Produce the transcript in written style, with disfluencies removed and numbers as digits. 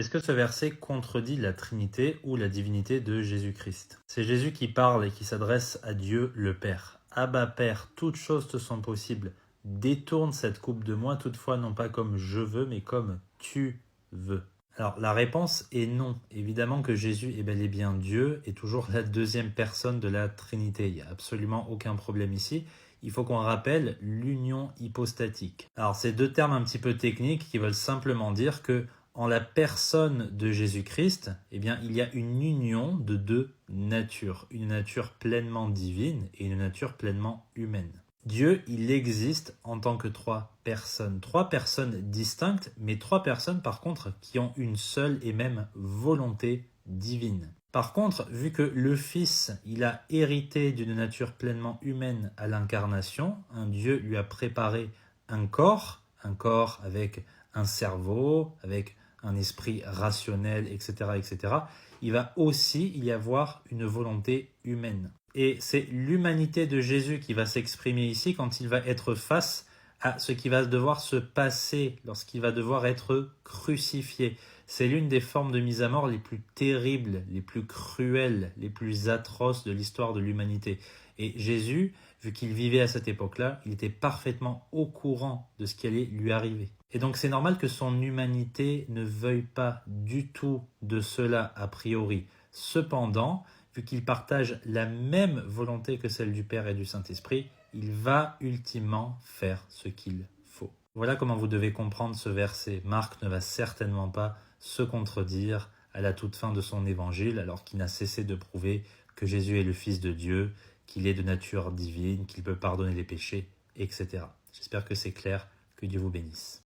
Est-ce que ce verset contredit la Trinité ou la divinité de Jésus-Christ? C'est Jésus qui parle et qui s'adresse à Dieu le Père. Abba Père, toutes choses te sont possibles. Détourne cette coupe de moi, toutefois non pas comme je veux, mais comme tu veux. Alors la réponse est non. Évidemment que Jésus est bel et bien Dieu et toujours la deuxième personne de la Trinité. Il n'y a absolument aucun problème ici. Il faut qu'on rappelle l'union hypostatique. Alors c'est deux termes un petit peu techniques qui veulent simplement dire que en la personne de Jésus-Christ, eh bien, il y a une union de deux natures, une nature pleinement divine et une nature pleinement humaine. Dieu, il existe en tant que trois personnes distinctes, mais trois personnes par contre qui ont une seule et même volonté divine. Par contre, vu que le Fils, il a hérité d'une nature pleinement humaine à l'incarnation, un Dieu lui a préparé un corps avec un cerveau, avec un esprit rationnel, etc., etc., il va aussi y avoir une volonté humaine. Et c'est l'humanité de Jésus qui va s'exprimer ici quand il va être face à ce qui va devoir se passer lorsqu'il va devoir être crucifié. C'est l'une des formes de mise à mort les plus terribles, les plus cruelles, les plus atroces de l'histoire de l'humanité. Et Jésus, vu qu'il vivait à cette époque-là, il était parfaitement au courant de ce qui allait lui arriver. Et donc c'est normal que son humanité ne veuille pas du tout de cela a priori. Cependant, vu qu'il partage la même volonté que celle du Père et du Saint-Esprit, il va ultimement faire ce qu'il faut. Voilà comment vous devez comprendre ce verset. Marc ne va certainement pas se contredire à la toute fin de son évangile, alors qu'il n'a cessé de prouver que Jésus est le Fils de Dieu, qu'il est de nature divine, qu'il peut pardonner les péchés, etc. J'espère que c'est clair. Que Dieu vous bénisse.